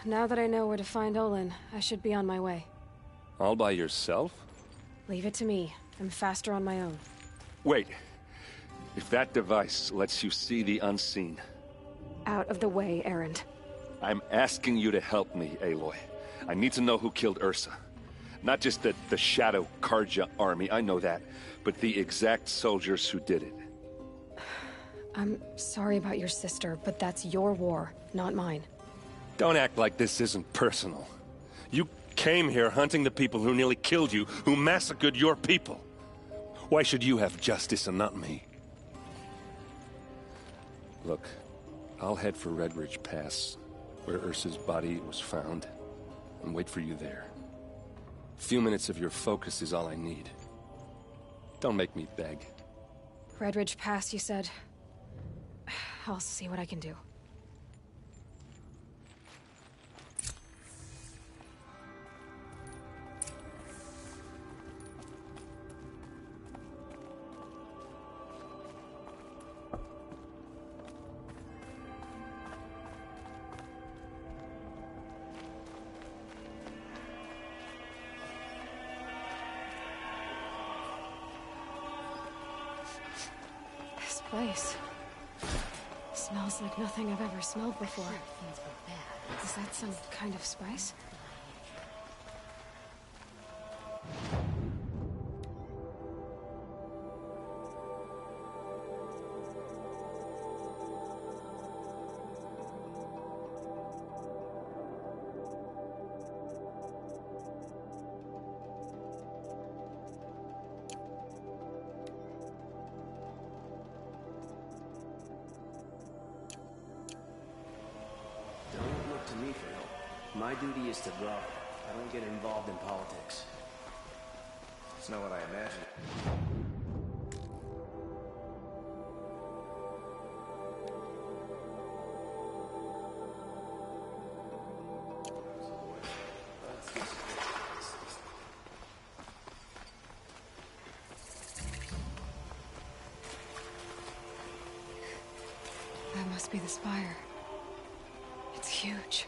B: Now that I know where to find Olin, I should be on my way.
R: All by yourself?
B: Leave it to me. I'm faster on my own.
R: Wait. If that device lets you see the unseen...
B: Out of the way, Erend.
R: I'm asking you to help me, Aloy. I need to know who killed Ursa. Not just the Shadow Karja army, I know that, but the exact soldiers who did it.
B: I'm sorry about your sister, but that's your war, not mine.
R: Don't act like this isn't personal. You came here hunting the people who nearly killed you, who massacred your people. Why should you have justice and not me? Look, I'll head for Red Ridge Pass, where Ursa's body was found, and wait for you there. A few minutes of your focus is all I need. Don't make me beg.
B: Red Ridge Pass, you said? I'll see what I can do. Place. Smells like nothing I've ever smelled before. Is that some kind of spice?
A: My duty is to guard. I don't get involved in politics. It's not what I imagined.
B: That must be the spire. It's huge.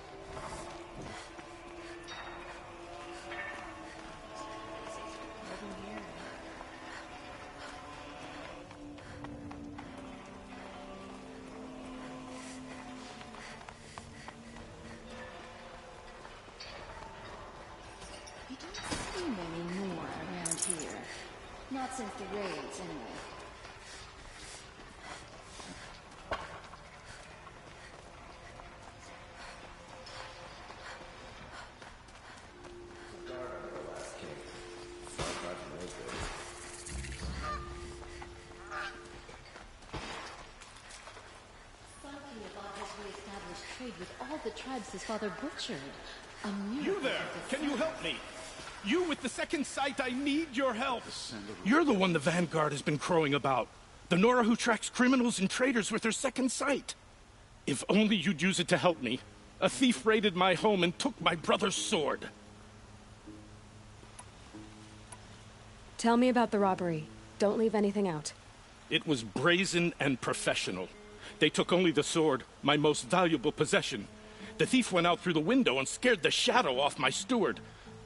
I: Not since the raids, anyway. Trade with all the tribes his father butchered.
V: You there! Can you help me? You with the second sight, I need your help. You're the one the Vanguard has been crowing about. The Nora who tracks criminals and traitors with her second sight. If only you'd use it to help me. A thief raided my home and took my brother's sword.
B: Tell me about the robbery. Don't leave anything out.
V: It was brazen and professional. They took only the sword, my most valuable possession. The thief went out through the window and scared the shadow off my steward.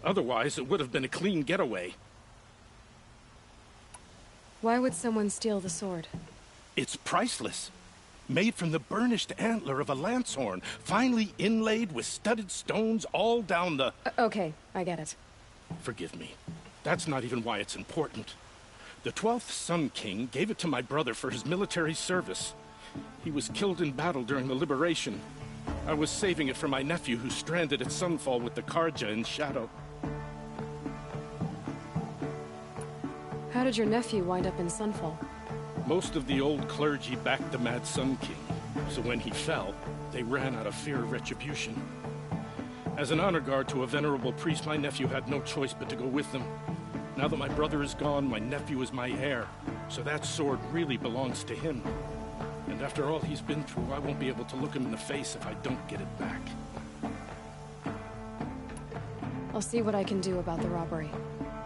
V: Otherwise, it would have been a clean getaway.
B: Why would someone steal the sword?
V: It's priceless. Made from the burnished antler of a lancehorn, finely inlaid with studded stones all down the...
B: Okay, I get it.
V: Forgive me. That's not even why it's important. The 12th Sun King gave it to my brother for his military service. He was killed in battle during the liberation. I was saving it for my nephew who's stranded at Sunfall with the Karja in Shadow.
B: How did your nephew wind up in Sunfall?
V: Most of the old clergy backed the Mad Sun King, so when he fell, they ran out of fear of retribution. As an honor guard to a venerable priest, my nephew had no choice but to go with them. Now that my brother is gone, my nephew is my heir, so that sword really belongs to him. And after all he's been through, I won't be able to look him in the face if I don't get it back.
B: I'll see what I can do about the robbery.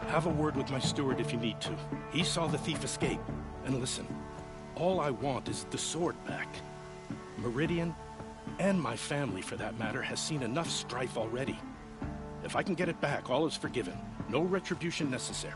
V: Have a word with my steward if you need to. He saw the thief escape. And listen, all I want is the sword back. Meridian, and my family for that matter, has seen enough strife already. If I can get it back, all is forgiven. No retribution necessary.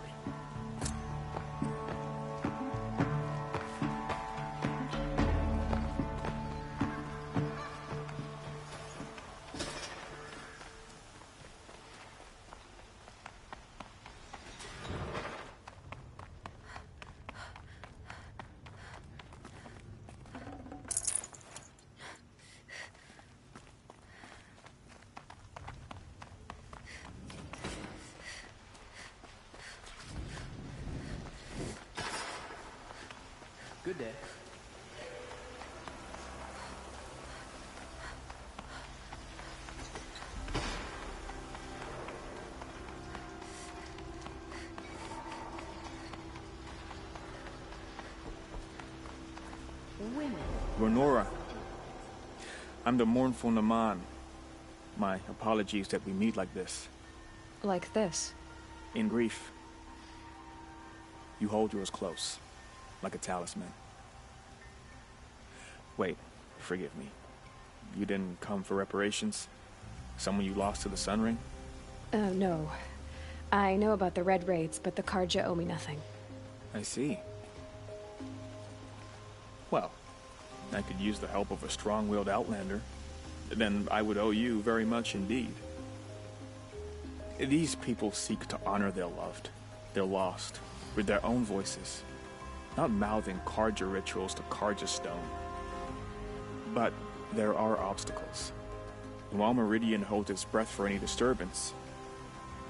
A: Good day.
I: Women.
D: Renora, I'm the mournful Naman. My apologies that we meet like this.
B: Like this?
D: In grief. You hold yours close, like a talisman. Wait, forgive me. You didn't come for reparations? Someone you lost to the Sun Ring?
B: No. I know about the Red Raids, but the Karja owe me nothing.
D: I see. Well, I could use the help of a strong-willed outlander. Then I would owe you very much indeed. These people seek to honor their loved, their lost, with their own voices, not mouthing Karja rituals to Karja stone. But there are obstacles. And while Meridian holds its breath for any disturbance,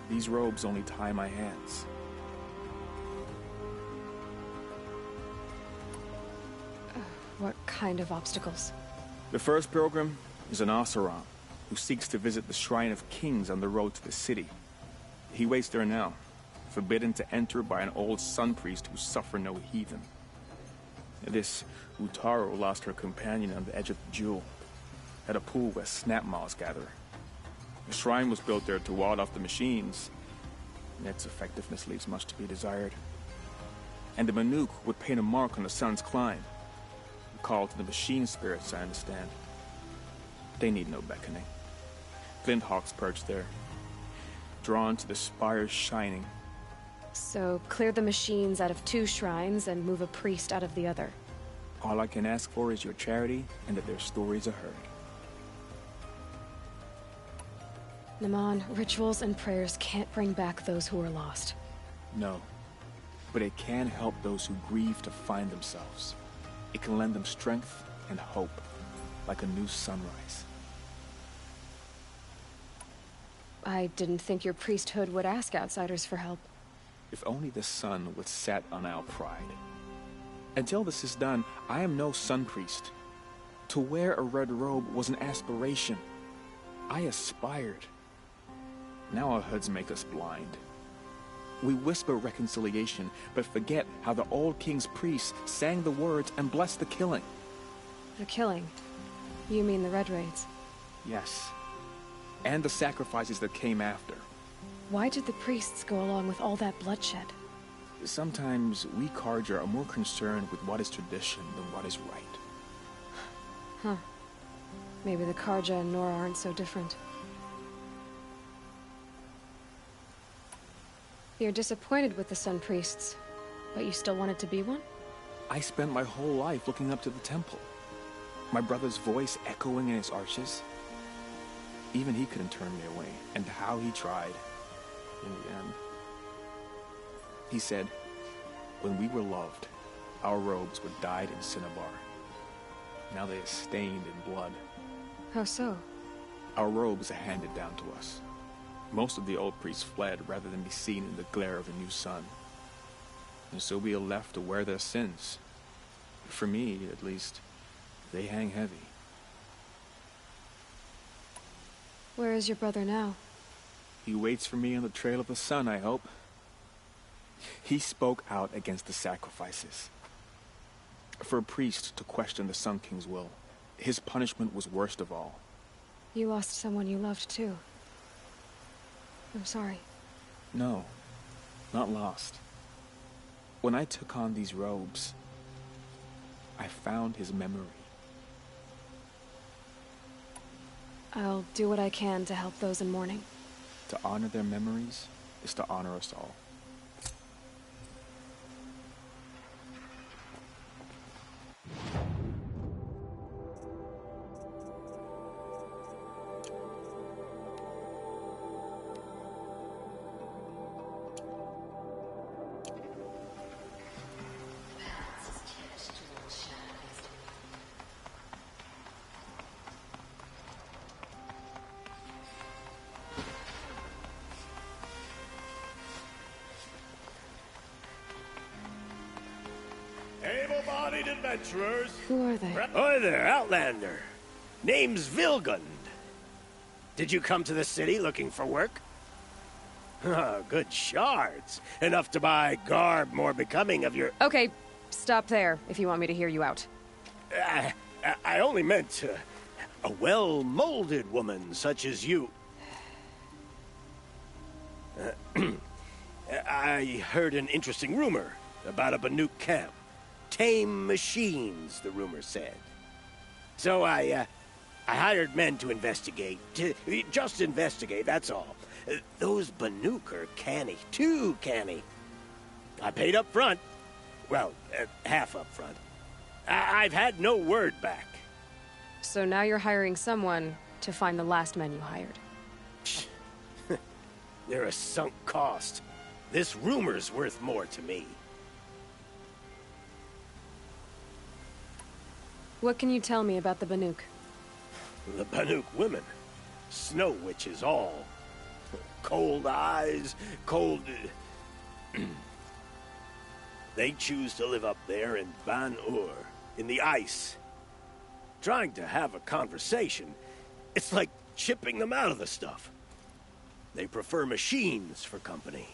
D: these robes only tie my hands.
B: What kind of obstacles?
D: The first pilgrim is an Oseram, who seeks to visit the Shrine of Kings on the road to the city. He waits there now, forbidden to enter by an old sun priest who suffer no heathen. This Utaro lost her companion on the edge of the Jewel, at a pool where snap moths gather. The shrine was built there to ward off the machines, and its effectiveness leaves much to be desired. And the Manuk would paint a mark on the sun's climb, a call to the machine spirits, I understand. They need no beckoning. Flint hawks perch there, drawn to the spire's shining.
B: So, clear the machines out of 2 shrines and move a priest out of the other.
D: All I can ask for is your charity and that their stories are heard.
B: Naman, rituals and prayers can't bring back those who are lost.
D: No, but it can help those who grieve to find themselves. It can lend them strength and hope, like a new sunrise.
B: I didn't think your priesthood would ask outsiders for help.
D: If only the sun would set on our pride. Until this is done, I am no sun priest. To wear a red robe was an aspiration. I aspired. Now our hoods make us blind. We whisper reconciliation, but forget how the old king's priests sang the words and blessed the killing.
B: The killing? You mean the Red Raids?
D: Yes. And the sacrifices that came after.
B: Why did the priests go along with all that bloodshed?
D: Sometimes we Karja are more concerned with what is tradition than what is right.
B: Huh. Maybe the Karja and Nora aren't so different. You're disappointed with the Sun Priests, but you still wanted to be one?
D: I spent my whole life looking up to the temple. My brother's voice echoing in its arches. Even he couldn't turn me away, and how he tried. In the end, he said, when we were loved, our robes were dyed in cinnabar. Now they are stained in blood.
B: How so?
D: Our robes are handed down to us. Most of the old priests fled rather than be seen in the glare of a new sun. And so we are left to wear their sins. For me, at least, they hang heavy.
B: Where is your brother now?
D: He waits for me on the trail of the sun, I hope. He spoke out against the sacrifices. For a priest to question the Sun King's will, his punishment was worst of all.
B: You lost someone you loved, too. I'm sorry.
D: No, not lost. When I took on these robes, I found his memory.
B: I'll do what I can to help those in mourning.
D: To honor their memories is to honor us all.
E: Able-bodied adventurers.
B: Who are they?
E: Hi there, Outlander. Name's Vilgund. Did you come to the city looking for work? Good shards. Enough to buy garb more becoming of your...
N: Okay, stop there if you want me to hear you out.
E: I only meant a well-molded woman such as you. I heard an interesting rumor about a Banuk camp. Tame machines, the rumor said. So I hired men to investigate. Just investigate, that's all. Those Banuk are canny, too canny. I paid up front. Well, half up front. I've had no word back.
N: So now you're hiring someone to find the last men you hired.
E: They're a sunk cost. This rumor's worth more to me.
N: What can you tell me about the Banuk?
E: The Banuk women. Snow witches all. Cold eyes, cold... They choose to live up there in Ban-Ur, in the ice. Trying to have a conversation, it's like chipping them out of the stuff. They prefer machines for company.